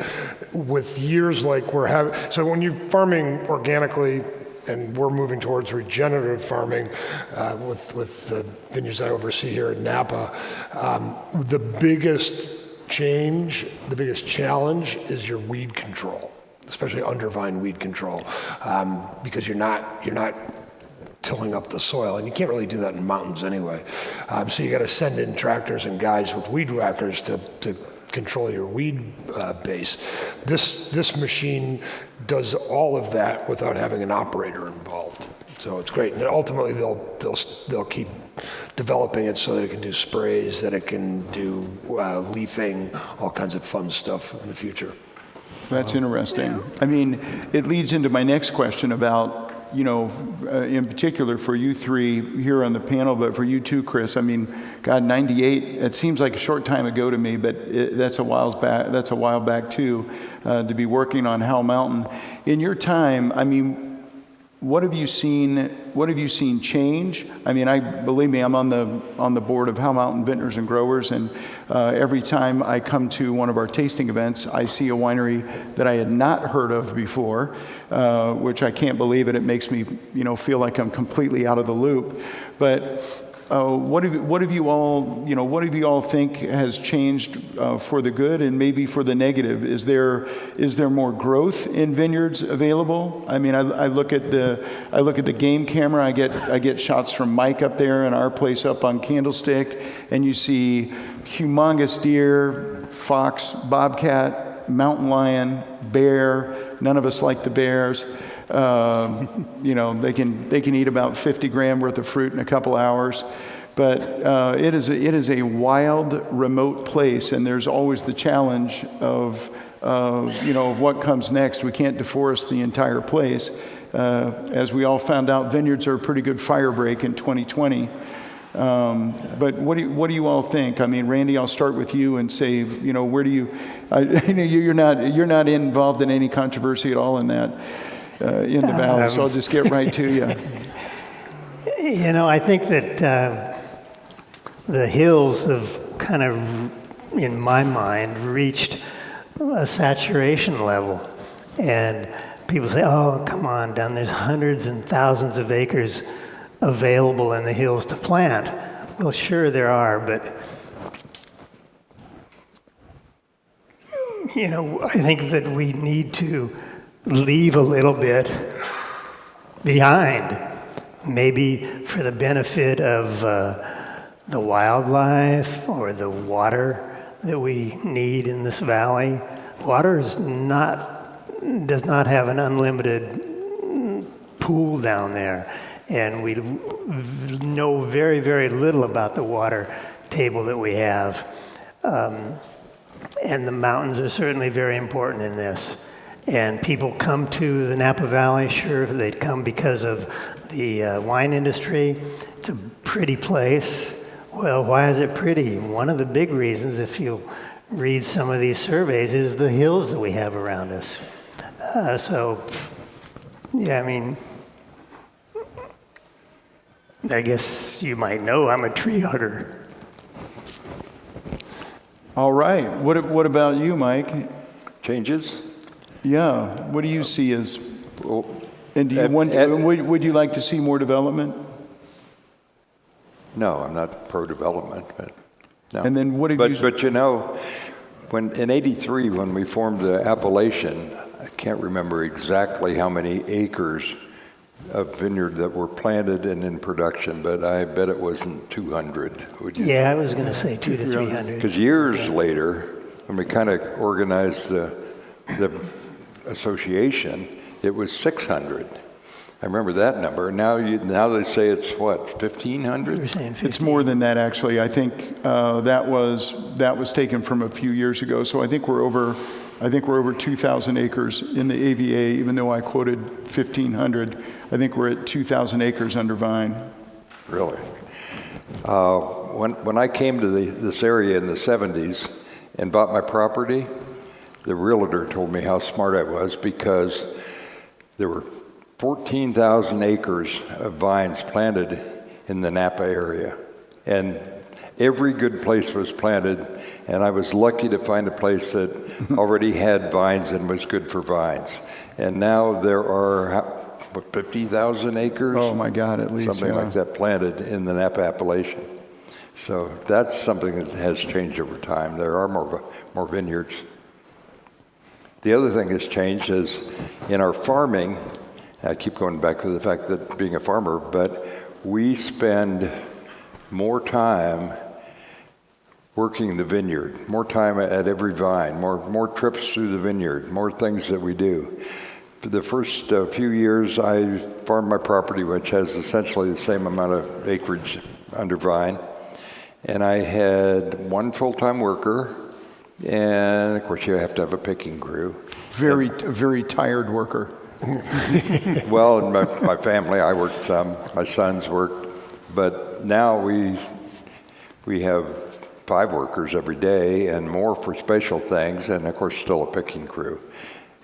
with years like we're having. So when you're farming organically. And we're moving towards regenerative farming with the vineyards I oversee here in Napa. The biggest challenge is your weed control, especially under vine weed control, because you're not tilling up the soil, and you can't really do that in mountains anyway. So you got to send in tractors and guys with weed whackers to control your weed base. This machine does all of that without having an operator involved. So it's great. And ultimately they'll keep developing it so that it can do sprays, that it can do leafing, all kinds of fun stuff in the future. That's interesting. I mean, it leads into my next question about in particular for you three here on the panel, but for you too, Chris. I mean, God, 98. It seems like a short time ago to me, but that's a while back. That's a while back too, to be working on Howell Mountain. In your time, I mean, what have you seen? What have you seen change? I mean, believe me, I'm on the board of Howell Mountain Vintners and Growers, and every time I come to one of our tasting events, I see a winery that I had not heard of before, which I can't believe it. It makes me, feel like I'm completely out of the loop. But what have you all think has changed for the good and maybe for the negative? Is there more growth in vineyards available? I mean, I look at the game camera. I get shots from Mike up there in our place up on Candlestick, and you see humongous deer, fox, bobcat, mountain lion, bear. None of us like the bears. They can eat about 50 grand worth of fruit in a couple hours, but it is a wild, remote place, and there's always the challenge of what comes next. We can't deforest the entire place. As we all found out, vineyards are a pretty good fire break in 2020. But what do you all think? I mean, Randy, I'll start with you and say, where do you? You're not involved in any controversy at all in that. In the valley, so I'll just get right to you. I think that the hills have kind of, in my mind, reached a saturation level. And people say, oh, come on, Don, there's hundreds and thousands of acres available in the hills to plant. Well, sure there are, but I think that we need to leave a little bit behind, maybe for the benefit of the wildlife or the water that we need in this valley. Water does not have an unlimited pool down there, and we know very, very little about the water table that we have. And the mountains are certainly very important in this. And people come to the Napa Valley, sure, they'd come because of the wine industry. It's a pretty place. Well, why is it pretty? One of the big reasons, if you read some of these surveys, is the hills that we have around us. I guess you might know I'm a tree hugger. All right. What about you, Mike? Changes? Yeah. What do you see as? Well, And do you would you like to see more development? No, I'm not pro-development, but no. And then what have but, you? But when in '83, when we formed the appellation, I can't remember exactly how many acres of vineyard that were planted and in production, but I bet it wasn't 200. Would you? Yeah, I was going to say 200 to 300. Because years later, when we kind of organized the association, it was 600. I remember that number. Now they say it's what, 1,500? You were saying 50. It's more than that, actually. I think that was taken from a few years ago. So I think we're over 2,000 acres in the AVA. Even though I quoted 1,500, I think we're at 2,000 acres under vine. Really? When I came to this area in the 70s and bought my property, the realtor told me how smart I was, because there were 14,000 acres of vines planted in the Napa area. And every good place was planted, and I was lucky to find a place that already had vines and was good for vines. And now there are 50,000 acres? Oh my God, at least. Something like that planted in the Napa appellation. So that's something that has changed over time. There are more vineyards. The other thing that's changed is in our farming, I keep going back to the fact that being a farmer, but we spend more time working the vineyard, more time at every vine, more trips through the vineyard, more things that we do. For the first few years, I farmed my property, which has essentially the same amount of acreage under vine, and I had one full-time worker, and of course you have to have a picking crew. Very tired worker. Well, in my family, I worked some, my sons worked, but now we have 5 workers every day and more for special things, and of course still a picking crew.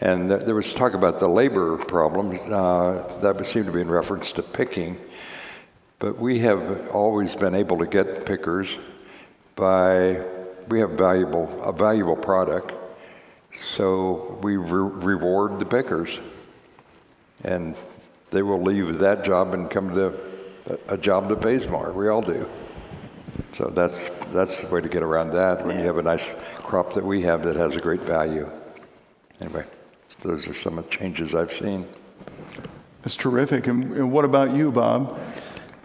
And there was talk about the labor problems, that would seem to be in reference to picking, but we have always been able to get pickers we have a valuable product, so we reward the pickers. And they will leave that job and come to a job that pays more. We all do. So that's the way to get around that when you have a nice crop that we have that has a great value. Anyway, those are some of the changes I've seen. That's terrific. And what about you, Bob?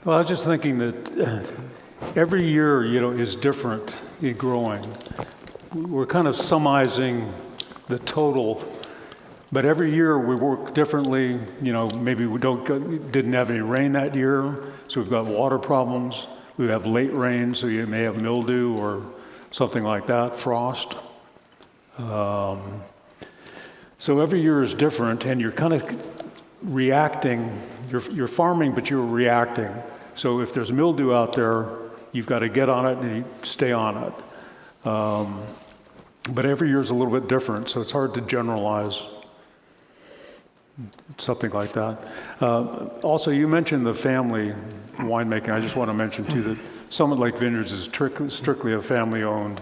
Well, I was just thinking that every year, is different in growing. We're kind of summizing the total, but every year we work differently. Maybe we didn't have any rain that year, so we've got water problems. We have late rain, so you may have mildew or something like that, frost. So every year is different, and you're kind of reacting. You're farming, but you're reacting. So if there's mildew out there, you've got to get on it and you stay on it. But every year is a little bit different, so it's hard to generalize something like that. Also, you mentioned the family winemaking. I just want to mention, too, that Summit Lake Vineyards is strictly a family-owned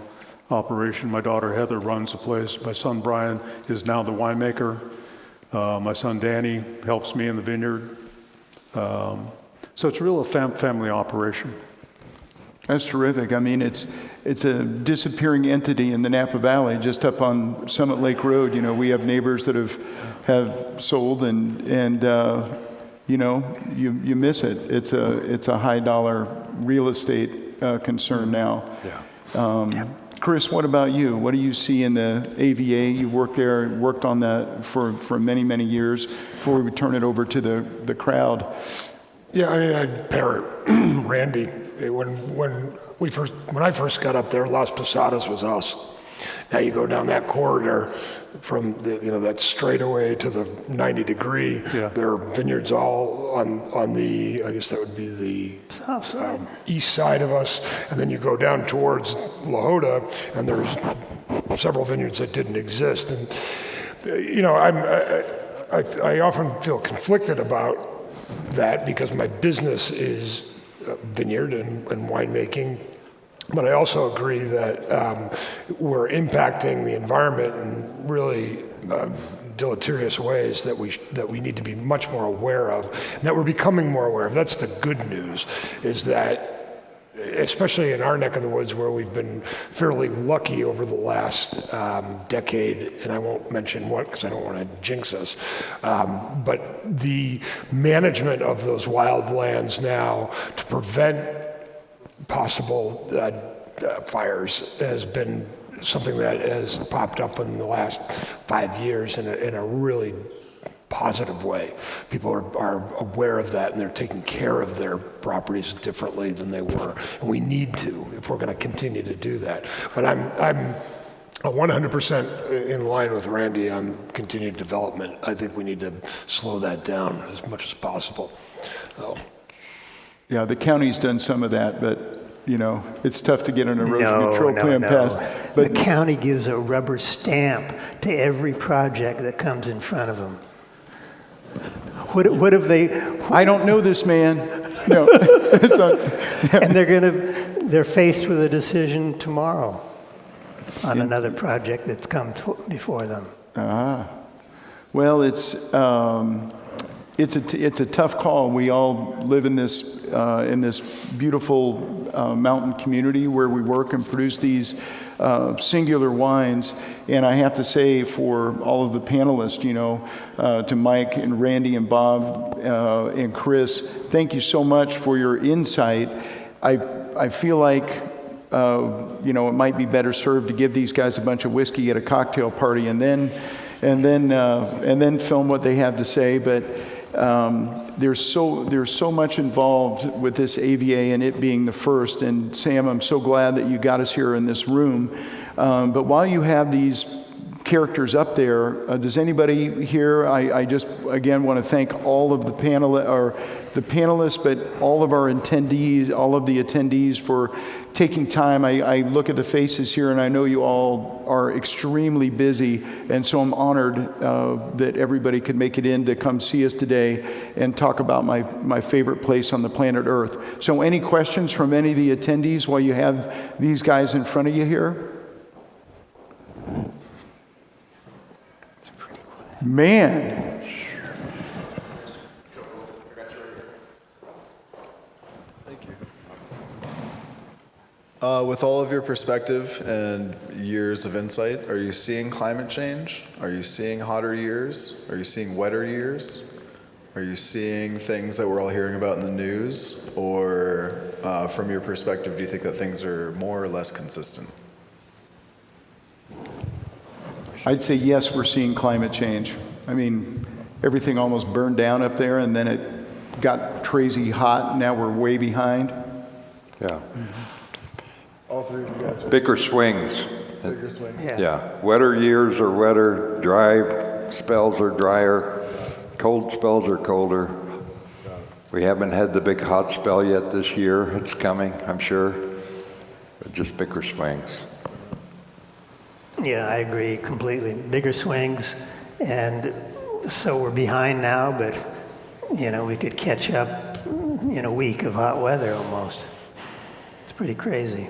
operation. My daughter Heather runs the place. My son Brian is now the winemaker. My son Danny helps me in the vineyard. So it's really a family operation. That's terrific. I mean, it's a disappearing entity in the Napa Valley, just up on Summit Lake Road. We have neighbors that have sold, and you miss it. It's a high dollar real estate concern now. Yeah. Chris, what about you? What do you see in the AVA? You worked on that for many, many years before we turn it over to the crowd. Yeah, I mean, I'd parent Randy. When I first got up there, Las Posadas was us. Now you go down that corridor from that straightaway to the 90-degree. Yeah. There are vineyards all on the, I guess that would be the east side of us, and then you go down towards La Joda, and there's several vineyards that didn't exist. And I often feel conflicted about that because my business is vineyard and winemaking. But I also agree that we're impacting the environment in really deleterious ways that we need to be much more aware of, and that we're becoming more aware of. That's the good news, is that especially in our neck of the woods where we've been fairly lucky over the last decade, and I won't mention what because I don't want to jinx us, but the management of those wild lands now to prevent possible fires has been something that has popped up in the last 5 years in a really positive way. People are aware of that, and they're taking care of their properties differently than they were. And we need to, if we're going to continue to do that. But I'm 100% in line with Randy on continued development. I think we need to slow that down as much as possible. So. Yeah, the county's done some of that, but it's tough to get an erosion control plan passed. But the county gives a rubber stamp to every project that comes in front of them. What have they? I don't know this man. No, and they're faced with a decision tomorrow on another project that's come before them. Well, it's a tough call. We all live in this beautiful mountain community where we work and produce these singular wines. And I have to say, for all of the panelists, to Mike and Randy and Bob and Chris, thank you so much for your insight. I feel like it might be better served to give these guys a bunch of whiskey at a cocktail party and then film what they have to say. But there's so much involved with this AVA and it being the first. And Sam, I'm so glad that you got us here in this room. But while you have these characters up there. Does anybody here, I just, again, want to thank all of the panelists, but all of our attendees, all of the attendees for taking time. I look at the faces here, and I know you all are extremely busy, and so I'm honored that everybody could make it in to come see us today and talk about my favorite place on the planet Earth. So any questions from any of the attendees while you have these guys in front of you here? Man. With all of your perspective and years of insight, are you seeing climate change? Are you seeing hotter years? Are you seeing wetter years? Are you seeing things that we're all hearing about in the news? Or from your perspective, do you think that things are more or less consistent? I'd say yes, we're seeing climate change. I mean, everything almost burned down up there, and then it got crazy hot, and now we're way behind. Yeah. All three of you guys are Bigger swings. bigger swings. Yeah. Wetter years are wetter, dry spells are drier, cold spells are colder. We haven't had the big hot spell yet this year. It's coming, I'm sure. But just bigger swings. Yeah, I agree completely. Bigger swings, and so we're behind now, but we could catch up in a week of hot weather almost. It's pretty crazy.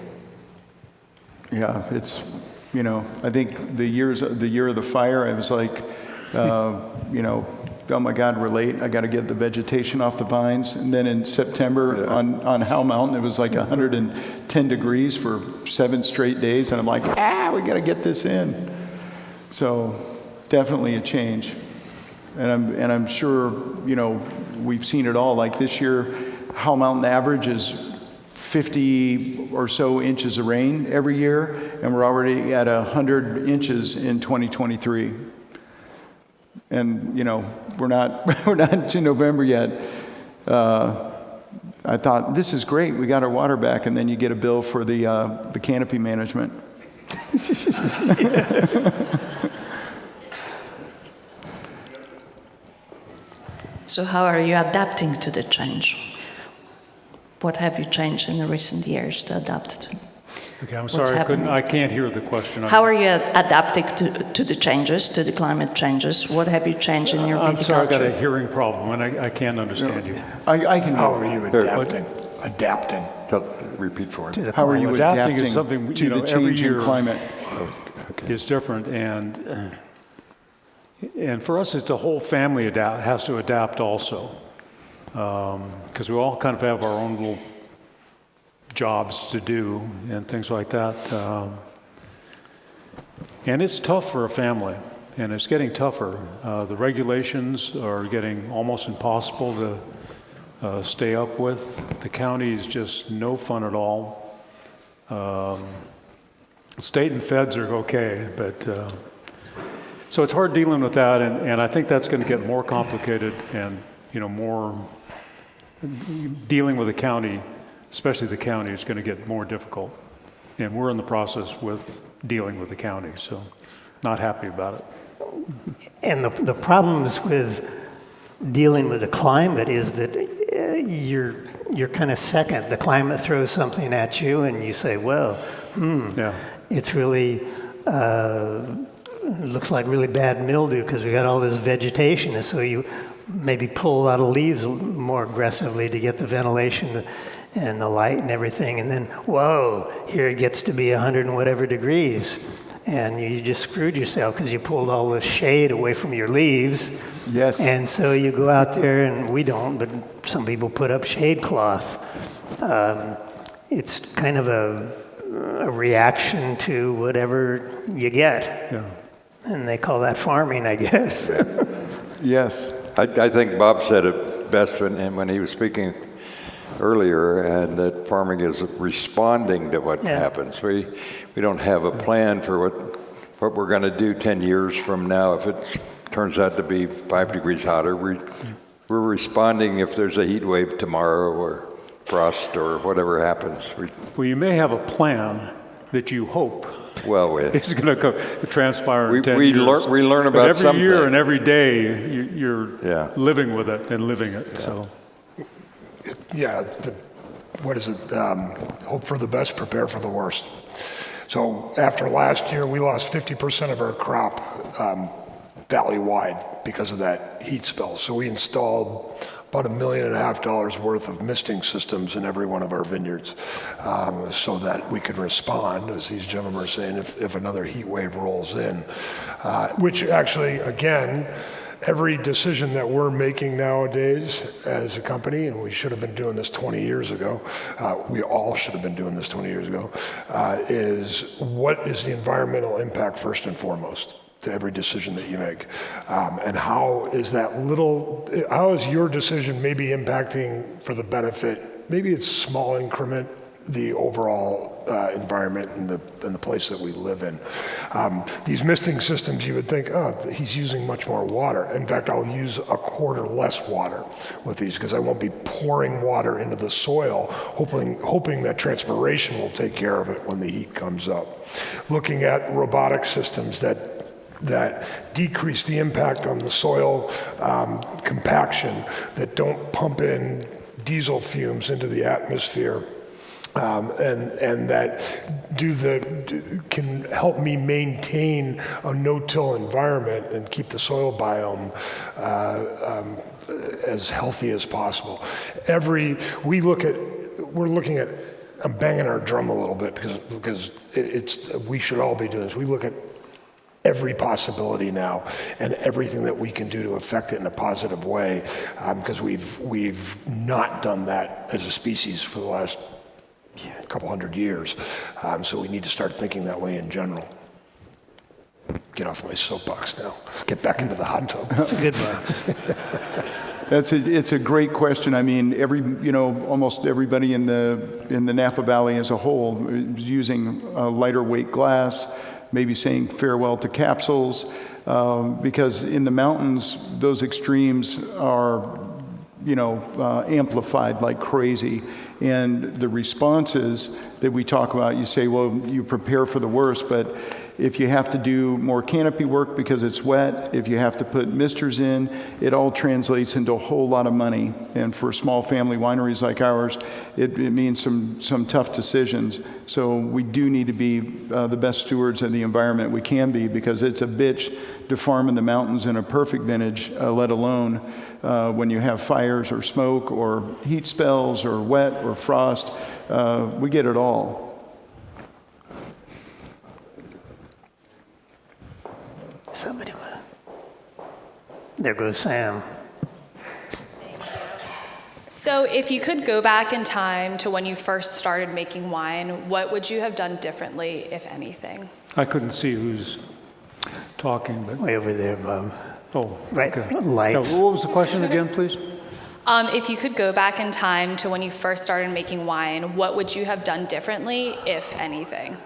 Yeah, it's, I think the year of the fire, I was like, oh my God, we're late. I got to get the vegetation off the vines. And then in September on Howell Mountain, it was like 110 degrees for 7 straight days. And I'm like, we got to get this in. So definitely a change. And I'm sure, we've seen it all. Like this year, Howell Mountain average is 50 or so inches of rain every year, and we're already at 100 inches in 2023. And we're not into November yet. I thought, this is great, we got our water back, and then you get a bill for the canopy management. So how are you adapting to the change? What have you changed in the recent years to adapt to? Okay, I'm What's sorry, happening? I can't hear the question. How are you adapting to the changes, to the climate changes? What have you changed in your viticulture? I'm sorry, I got a hearing problem, and I can't understand you. I can How help. are you adapting? Adapting. Repeat for it. How are you Adapting is adapting something, to the every change in year climate? is different, and for us, it's the whole family has to adapt also, because we all kind of have our own little jobs to do and things like that. And it's tough for a family, and it's getting tougher. The regulations are getting almost impossible to stay up with. The county is just no fun at all. State and feds are okay, but so it's hard dealing with that, and I think that's going to get more complicated, and more dealing with the county, especially the county, is going to get more difficult. And we're in the process with dealing with the county, so not happy about it. And the problems with dealing with the climate is that you're kind of second. The climate throws something at you, and you say, well, Yeah. it's really looks like really bad mildew because we got all this vegetation, and so you maybe pull a lot of leaves more aggressively to get the ventilation and the light and everything, and then whoa, here it gets to be 100 and whatever degrees, and you just screwed yourself because you pulled all the shade away from your leaves. Yes. And so you go out there, and we don't, but some people put up shade cloth. It's kind of a reaction to whatever you get. Yeah. And they call that farming, I guess. Yes. I think Bob said it best when he was speaking earlier, and that farming is responding to what happens. We don't have a plan for what we're going to do 10 years from now. If it turns out to be 5 degrees hotter, we're responding if there's a heat wave tomorrow or frost or whatever happens. Well, you may have a plan, that you hope Well, is going to transpire in 10 we years. learn But about every something. year and every day, you're Yeah. living with it and living it. So Yeah, what is it? Hope for the best, prepare for the worst. So after last year, we lost 50% of our crop valley-wide because of that heat spell. So we installed about $1.5 million worth of misting systems in every one of our vineyards so that we could respond, as these gentlemen are saying, if another heat wave rolls in. Which actually, again, every decision that we're making nowadays as a company, and we should have been doing this 20 years ago, we all should have been doing this 20 years ago, is what is the environmental impact first and foremost to every decision that you make? And how is your decision maybe impacting for the benefit, maybe it's a small increment, the overall environment and the place that we live in. These misting systems, you would think, oh, he's using much more water. In fact, I'll use a quarter less water with these because I won't be pouring water into the soil, hoping that transpiration will take care of it when the heat comes up. Looking at robotic systems that decrease the impact on the soil compaction, that don't pump in diesel fumes into the atmosphere, and that can help me maintain a no-till environment and keep the soil biome as healthy as possible. We're looking at, I'm banging our drum a little bit because we should all be doing this. We look at every possibility now and everything that we can do to affect it in a positive way, because we've not done that as a species for the last couple hundred years. So we need to start thinking that way in general. Get off my soapbox now. Get back into the hot tub. It's a good box. It's a great question. I mean, almost everybody in the Napa Valley as a whole is using lighter weight glass, maybe saying farewell to capsules, because in the mountains, those extremes are, amplified like crazy. And the responses that we talk about, you say, well, you prepare for the worst, but if you have to do more canopy work because it's wet, if you have to put misters in, it all translates into a whole lot of money. And for small family wineries like ours, it means some tough decisions. So we do need to be the best stewards of the environment we can be, because it's a bitch to farm in the mountains in a perfect vintage, let alone when you have fires or smoke or heat spells or wet or frost. We get it all. Somebody, there goes Sam. So if you could go back in time to when you first started making wine, what would you have done differently, if anything? I couldn't see who's talking, but Way over there, Bob. oh, Right, okay. lights. Now, what was the question again, please? If you could go back in time to when you first started making wine, what would you have done differently, if anything?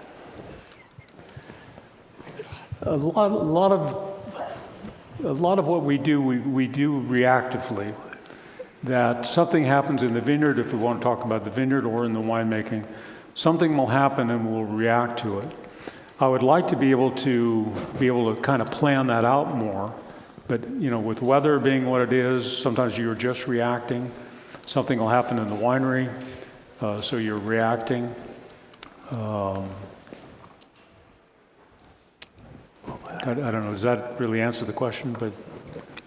A lot of what we do reactively. That something happens in the vineyard, if we want to talk about the vineyard or in the winemaking, something will happen and we'll react to it. I would like to be able to kind of plan that out more, but with weather being what it is, sometimes you're just reacting. Something will happen in the winery, so you're reacting. I don't know, does that really answer the question? But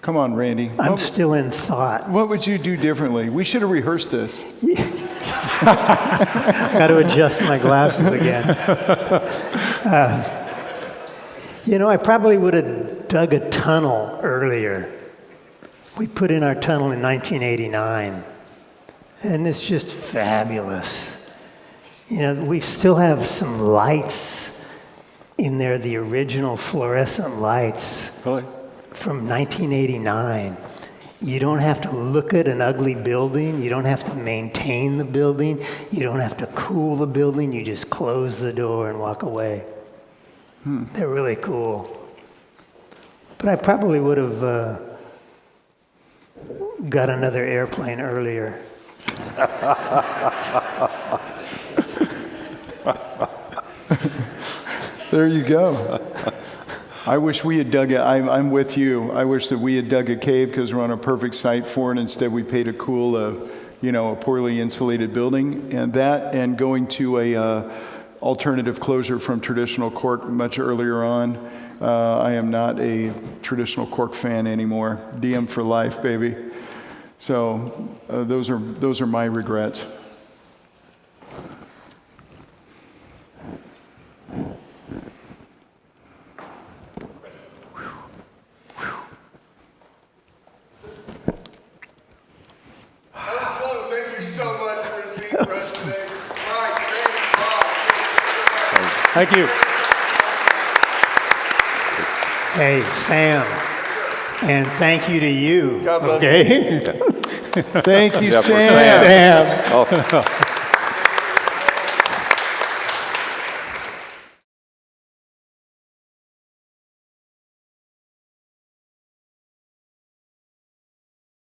Come on, Randy. I'm still in thought. What would you do differently? We should have rehearsed this. Got to adjust my glasses again. I probably would have dug a tunnel earlier. We put in our tunnel in 1989, and it's just fabulous. We still have some lights in there, the original fluorescent lights really? from 1989. You don't have to look at an ugly building. You don't have to maintain the building. You don't have to cool the building. You just close the door and walk away. They're really cool. But I probably would have got another airplane earlier. There you go. I wish we had dug it. I'm with you. I wish that we had dug a cave because we're on a perfect site for it. Instead, we paid to cool a poorly insulated building, and going to a alternative closure from traditional cork much earlier on. I am not a traditional cork fan anymore. DM for life, baby. So those are my regrets. Thank you so much for seeing us today. Thank you. Hey, Sam. And thank you to you. God bless okay? Thank you, Yeah, for Sam. Sam. Oh,